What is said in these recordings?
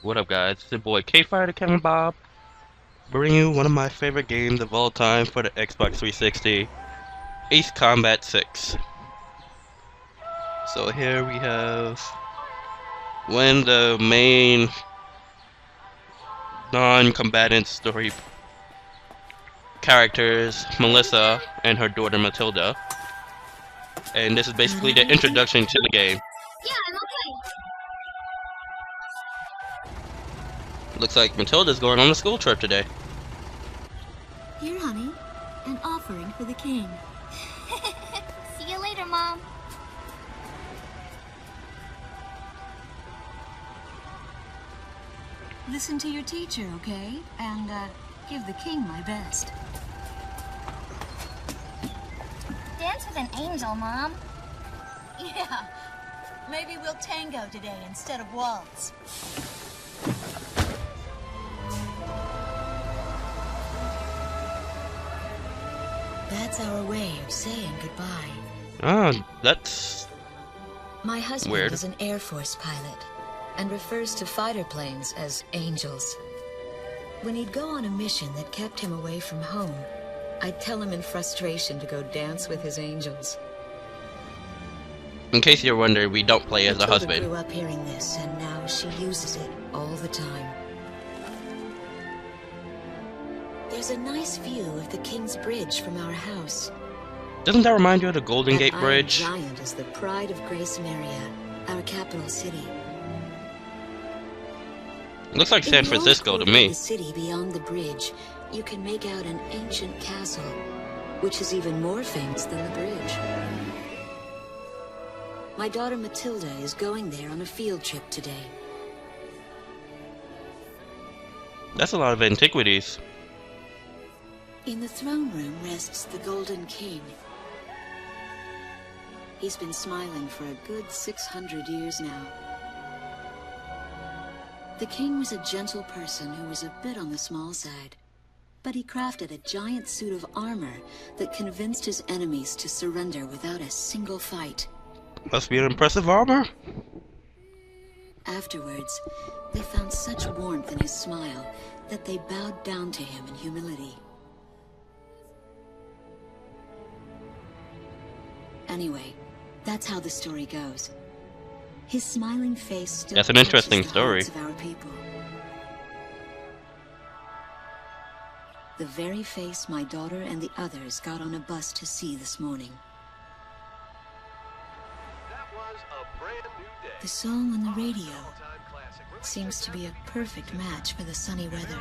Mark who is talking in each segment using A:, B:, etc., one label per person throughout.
A: What up, guys? It's your boy K-Fire the Kevin Bob, bringing you one of my favorite games of all time for the Xbox 360, Ace Combat 6. So here we have when the main non-combatant story characters, Melissa and her daughter Matilda. And this is basically the introduction to the game.
B: Yeah, I'm okay.
A: Looks like Matilda's going on a school trip today.
C: Here, honey, an offering for the king.
B: See you later, Mom.
C: Listen to your teacher, okay? And, give the king my best.
B: Dance with an angel, Mom.
C: Yeah. Maybe we'll tango today instead of waltz. That's our way of saying goodbye.
A: Ah, that's
C: My husband
A: weird.
C: is an Air Force pilot and refers to fighter planes as angels. When he'd go on a mission that kept him away from home, I'd tell him in frustration to go dance with his angels.
A: In case you're wondering, we don't play as a
C: Matilda
A: husband.
C: grew up hearing this, and now she uses it all the time. There's a nice view of the King's Bridge from our house.
A: Doesn't that remind you of the Golden
C: That
A: Gate
C: iron
A: Bridge?
C: giant is the pride of Gracemeria, our capital city.
A: Looks like San
C: In the old
A: Francisco to
C: court of
A: me.
C: The city beyond the bridge, you can make out an ancient castle, which is even more famous than the bridge. My daughter Matilda is going there on a field trip today.
A: That's a lot of antiquities.
C: In the throne room rests the Golden King. He's been smiling for a good 600 years now. The king was a gentle person who was a bit on the small side, but he crafted a giant suit of armor that convinced his enemies to surrender without a single fight.
A: Must be an impressive armor.
C: Afterwards, they found such warmth in his smile that they bowed down to him in humility. Anyway, that's how the story goes. His smiling face still
A: That's an
C: touches
A: interesting
C: the
A: story.
C: hearts of our people. The very face my daughter and the others got on a bus to see this morning. The song on the radio seems to be a perfect match for the sunny weather.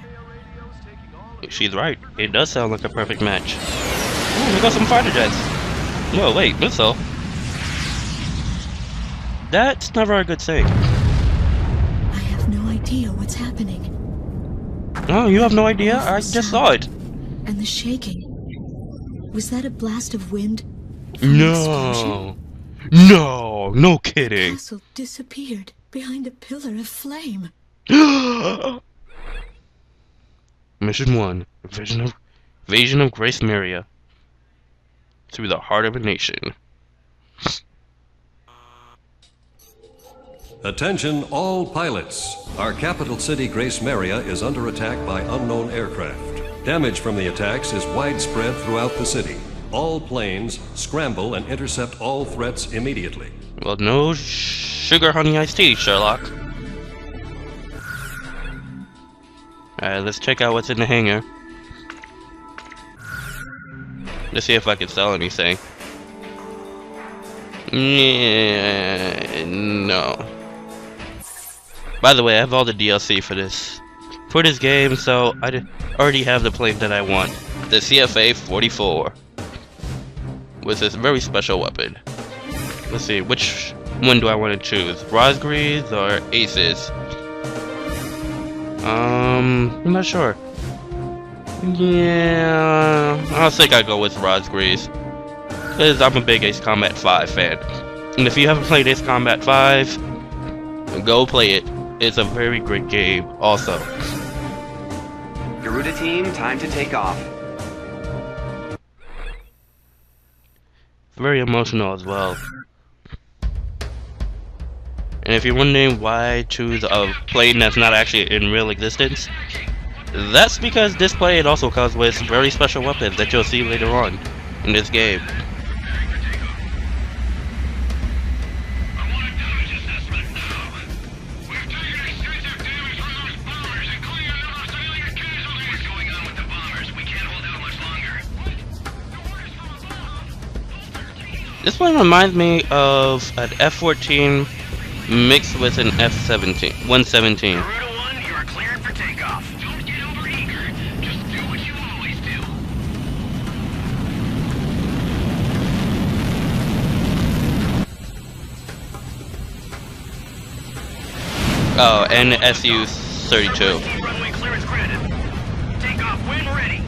A: She's right. It does sound like a perfect match. Ooh, we got some fighter jets. Whoa, wait, missile. That's never a good thing.
C: I have no idea what's happening.
A: Oh, you have no idea? I just saw it.
C: And the shaking. Was that a blast of wind? From an explosion?
A: No, no
C: The
A: kidding.
C: castle disappeared behind a pillar of flame.
A: Mission 1, Invasion of Gracemeria. Through the heart of a nation.
D: Attention all pilots. Our capital city Gracemeria is under attack by unknown aircraft. Damage from the attacks is widespread throughout the city. All planes scramble and intercept all threats immediately.
A: Well, no sugar honey iced tea, Sherlock. Alright, let's check out what's in the hangar. Let's see if I can sell anything. Yeah, no. By the way, I have all the DLC for this game, so I already have the plane that I want. The CFA-44. With this very special weapon. Let's see, which one do I want to choose? Rosgreaves or Aces? I'm not sure. Yeah, I think I go with Rosgreaves. Because I'm a big Ace Combat 5 fan. And if you haven't played Ace Combat 5, go play it. It's a very great game, also.
E: Garuda team, time to take off.
A: Very emotional as well. And if you're wondering why I choose a plane that's not actually in real existence, that's because this plane also comes with very special weapons that you'll see later on in this game. This one reminds me of an F-14 mixed with an F-17, 117.
F: Garuda 1, you are cleared for takeoff. Don't get overeager. Just do what you always do.
A: Oh, and the Su-32.
F: Runway clearance granted. Takeoff when ready.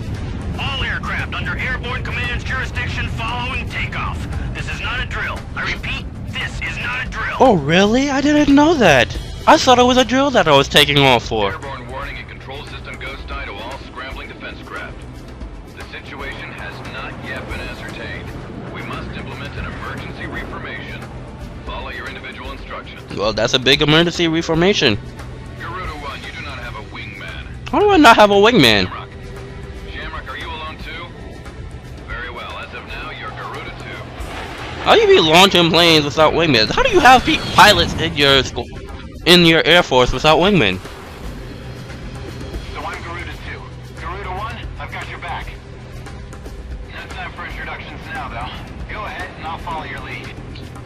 F: All aircraft under airborne command's jurisdiction following takeoff. This is not a drill. I repeat, this is not a drill.
A: Oh, really? I didn't know that. I thought it was a drill that I was taking off for.
G: Airborne warning and control system ghost eye to all scrambling defense craft. The situation has not yet been ascertained. We must implement an emergency reformation. Follow your individual instructions.
A: Well, that's a big emergency reformation.
G: Garuda 1, you do not have a wingman.
A: How do I not have a wingman?
G: Shamrock, are you alone too? Very well. As of now, you're Garuda 2.
A: How do you be launching planes without wingmen? How do you have pilots in your school, in your Air Force without wingmen?
F: So I'm Garuda 2. Garuda 1, I've got your back. No time for introductions now, though. Go ahead and I'll follow your lead.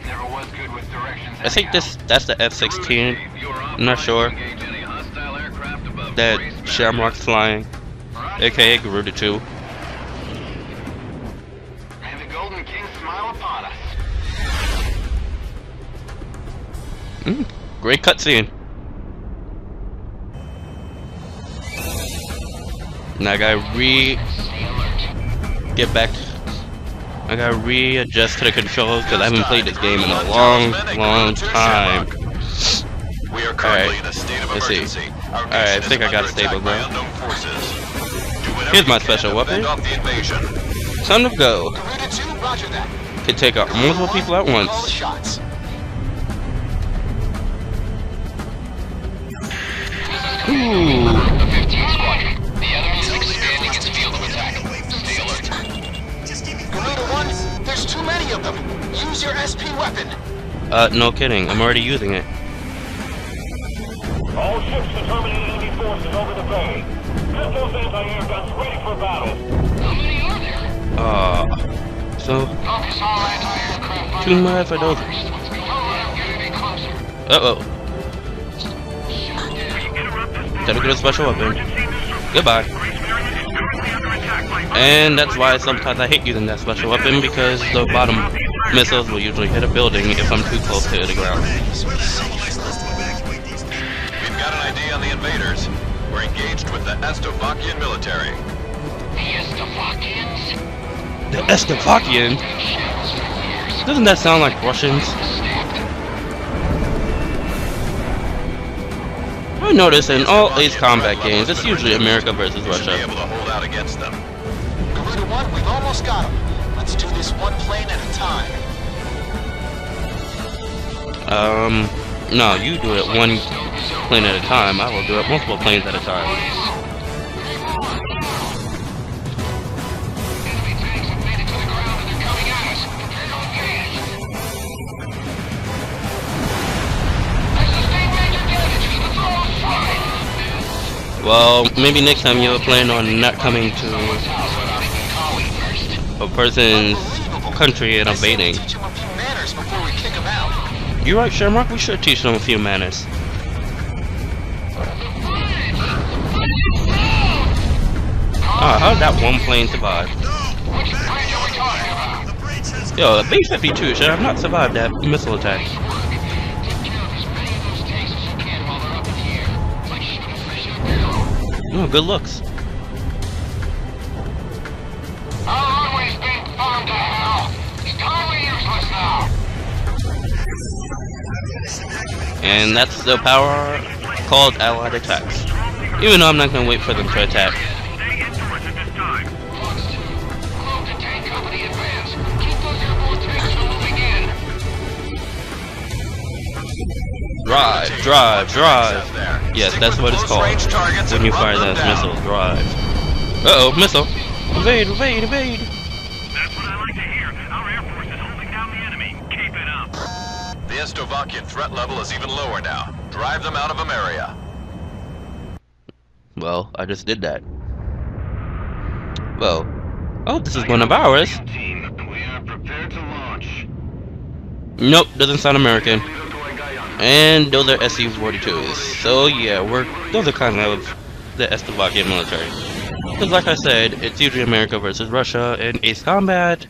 F: Never was good with directions.
A: I think that's the F-16. I'm not sure. That Shamrock's flying, aka Garuda 2.
F: May the Golden King smile upon us.
A: Great cutscene. Now I gotta readjust to the controls because I haven't played this game in a long time. Alright, let's see. Alright, I think I got it stable now. Here's my special weapon. Time to go. Can take out multiple people at once. Ooh.
F: There's too many of them. Use your SP weapon.
A: No kidding. I'm already using it.
F: All ships determining enemy forces over the bay. Get those anti-air guns ready for battle. How many are there?
A: So too mad for those. Uh-oh. Gotta get a special weapon. Goodbye. And that's why sometimes I hate using that special weapon, because the bottom missiles will usually hit a building if I'm too close to the ground.
G: We've got an ID on the invaders. We're engaged with the Estovakian military.
A: The Estovakian? Doesn't that sound like Russians? I notice in all these combat games, it's usually America versus Russia.
G: Be able to hold out against them.
F: Garuda 1, we've almost got them. Let's do this one plane at a time.
A: No, you do it one plane at a time. I will do it multiple planes at a time. Well, maybe next time you'll plan on not coming to a person's country and invading. You're right, Shamrock, we should teach them a few manners. Ah, how did that one plane survive? Yo, the B-52 should have not survived that missile attack. Oh, good looks. And that's the power called allied attacks. Even though I'm not gonna wait for them to attack. Drive, drive, drive. Yes, that's what it's called. When you fire that missile, drive. Uh-oh, missile. Evade, evade, evade.
F: That's what I like to hear. Our Air Force is holding down the enemy. Keep it up.
G: The Estovakian threat level is even lower now. Drive them out of Ameria.
A: Well, I just did that. Well, oh, this is one of ours.
F: Team, we are prepared to launch.
A: Nope, doesn't sound American. And those are SC-42s. So yeah, those are kind of the Estovakian military. Because like I said, it's usually America versus Russia in ace combat.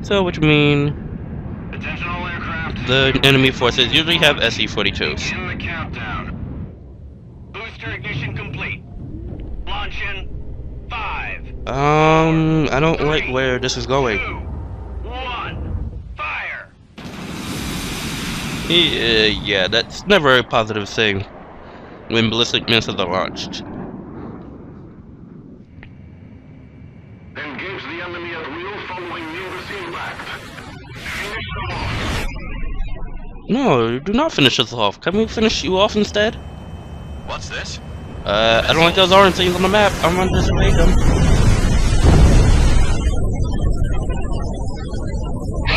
A: So which mean
F: Attention all aircraft.
A: the enemy forces usually have SC-42s.
F: In the countdown. Booster ignition complete. Launch in 5.
A: I don't like where this is going.
F: 2, 1. Fire.
A: Yeah, that's never a positive thing when ballistic missiles are launched.
F: Engage the enemy at will following near the scene left. Finish them off.
A: No, do not finish us off. Can we finish you off instead?
G: What's this?
A: I don't like those orange things on the map. I'm gonna disable them.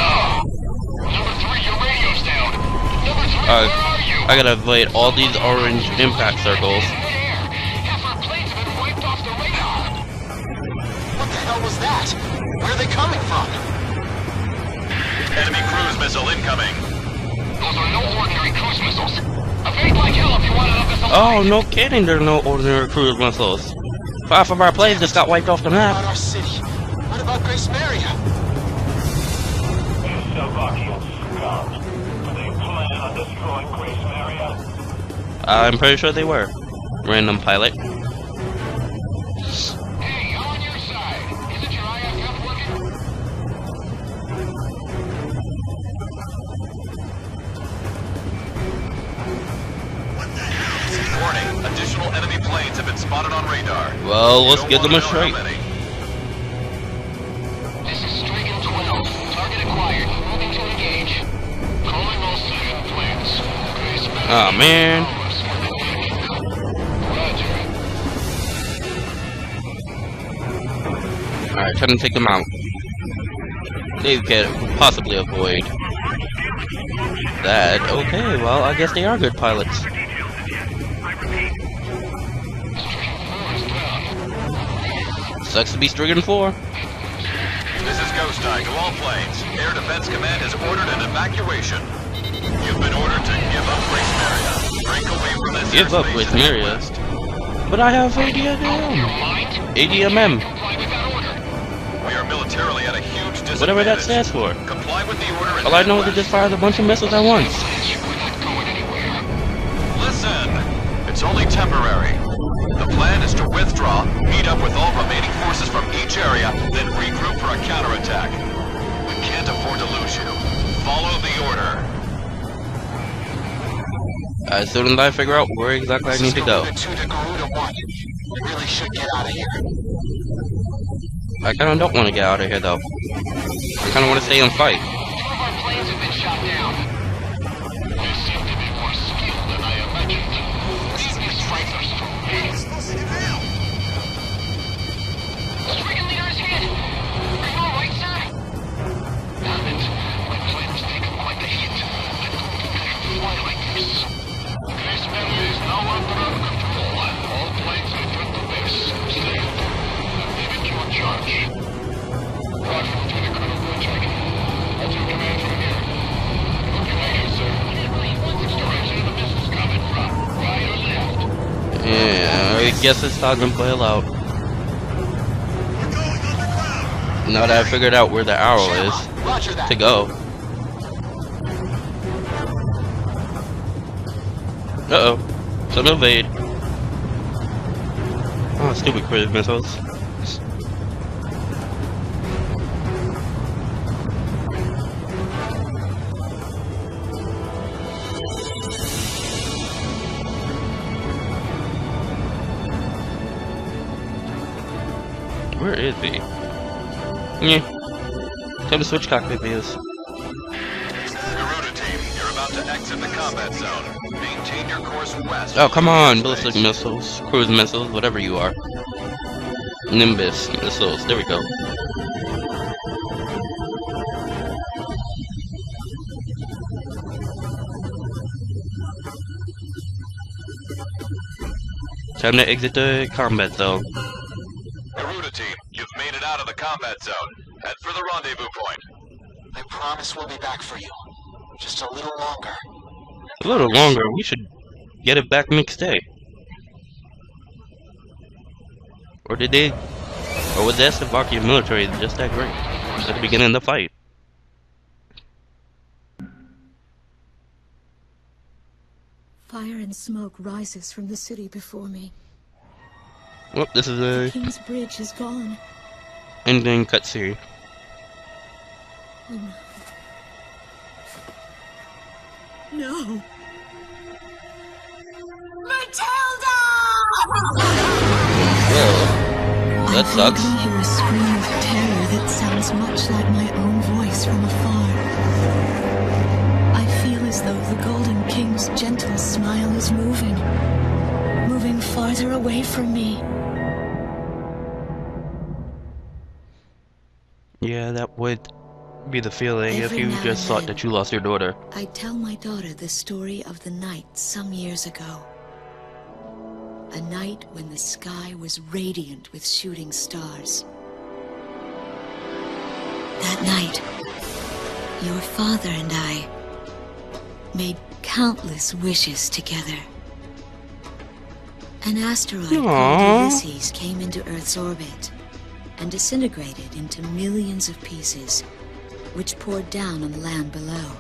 F: Number 3, your radio's down. Number 3, where are you?
A: I gotta avoid all these orange impact circles.
F: Half our planes have been wiped off the radar.
H: What the hell was that? Where are they coming from?
G: Enemy cruise missile incoming.
F: Those are no ordinary cruise missiles. Evade like hell if you want another missile.
A: Oh, no kidding, there are no ordinary cruise missiles. 5 of our planes just got wiped off the
H: What about
A: map.
H: our city? What about Gracemeria?
F: Slovakian scum. Do they plan on destroying Gracemeria?
A: I'm pretty sure they were. Random pilot.
F: Hey, I'm on your side. Isn't your IFF working?
G: Warning, additional enemy planes have been spotted on radar.
A: Well,
G: You
A: let's
G: don't
A: give them
G: wanna
A: a
G: know how
A: straight.
G: many.
F: This is Strigan 12. Target acquired. Moving to engage. Calling all civilian planes. Gracemeria.
A: Oh man.
F: Roger.
A: Alright, try to take them out. They can possibly avoid that. Okay, well, I guess they are good pilots. Sucks to be Strigan 4.
G: This is Ghost Eye to all planes. Air Defense Command has ordered an evacuation. You've been ordered to give up Gracemeria. Break away from this
A: Give up
G: airspace
A: with
G: and
A: Maria.
G: west.
A: But I have ADMM. ADMM.
G: We are militarily at a huge disadvantage.
A: Whatever that stands for.
G: Comply with the order and
A: All I
G: head
A: know is it
G: west.
A: just fires a bunch of missiles at once.
G: Listen, it's only temporary. The plan is to withdraw, meet up with all remaining forces from each area, then regroup for a counterattack. We can't afford to lose you. Follow the order.
A: As soon as I figure out where exactly I need to go.
H: 2 to Garuda 1. We really should get out of here.
A: I kinda don't want to get out of here though. I kinda want to stay and fight.
F: 2 of our planes have been shot down. They seem to be more skilled than I imagined. These fights are strong. Strigan leader is hit. Are you alright, sir? Damn it. My plane has taken quite the hit. I couldn't fly like this. Gracemeria is now under our control. All planes return to base. Stay in. I'm leaving you in charge. Roger, Lieutenant Colonel Strigan. I'll take command from here. Looking at you, sir. Which direction of the missiles coming from? Right or left?
A: Yeah, I guess it's time to bail out. Now that I figured out where the arrow is
H: Roger that.
A: to go. Uh-oh. Some evade. Oh, stupid cruise missiles. Where is he? Yeah. Time to switch cockpit views.
G: Garuda team, you're about about to exit the combat zone. Maintain your course west.
A: Oh, come on, ballistic missiles, cruise missiles, whatever you are. Nimbus missiles, there we go. Time to exit the combat zone.
G: Garuda team, you've made it out of the combat zone. Head for the rendezvous point.
H: I promise we'll be back for you. Just a little longer.
A: A little longer, we should get it back next day. Or did they... Or was the Slovakian military just that great at the beginning of the fight?
C: Fire and smoke rises from the city before me.
A: Well, this is
C: The
A: a
C: King's Bridge is gone.
A: ending cutscene.
C: Oh no. No! Matilda!
A: Well, that sucks.
C: I hear a scream of terror that sounds much like my own voice from afar. I feel as though the Golden King's gentle smile is moving farther away from me.
A: Yeah, that would be the feeling if
C: Every
A: you
C: now
A: just
C: and
A: thought
C: then,
A: that you lost your daughter.
C: I tell my daughter the story of the night some years ago. A night when the sky was radiant with shooting stars. That night, your father and I made countless wishes together. An asteroid
A: Aww.
C: called Ulysses came into Earth's orbit and disintegrated into millions of pieces, which poured down on the land below.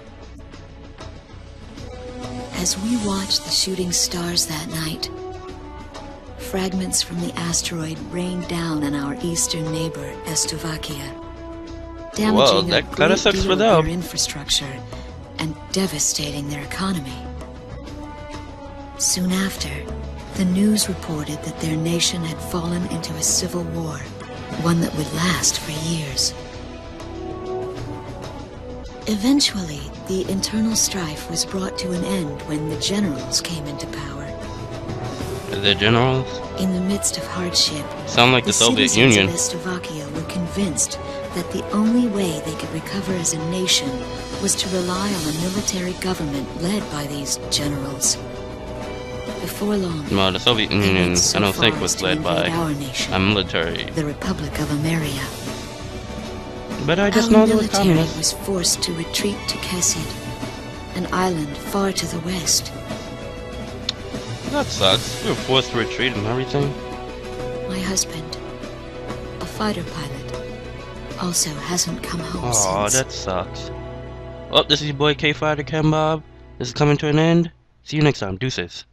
C: As we watched the shooting stars that night, fragments from the asteroid rained down on our eastern neighbor, Slovakia, damaging
A: that
C: a
A: kinda
C: great
A: sucks
C: deal
A: for
C: of
A: them.
C: their infrastructure and devastating their economy. Soon after, the news reported that their nation had fallen into a civil war, one that would last for years. Eventually, the internal strife was brought to an end when the generals came into power.
A: The generals
C: In the midst of hardship,
A: sound like the Soviet
C: citizens
A: Union.
C: of Slovakia were convinced that the only way they could recover as a nation was to rely on a military government led by these generals. Before long,
A: Well, the Soviet
C: they
A: Union,
C: went so
A: I don't think
C: far
A: was
C: as to
A: led by
C: invade our nation,
A: a military.
C: the Republic of Ameria.
A: But I just
C: Our
A: know they were
C: military
A: communists.
C: was forced to retreat to Kesid, an island far to the west.
A: That sucks. We were forced to retreat and everything.
C: My husband, a fighter pilot, also hasn't come home
A: Aw,
C: since.
A: that sucks. Well, this is your boy K Fighter Ken Bob. This is coming to an end. See you next time. Deuces.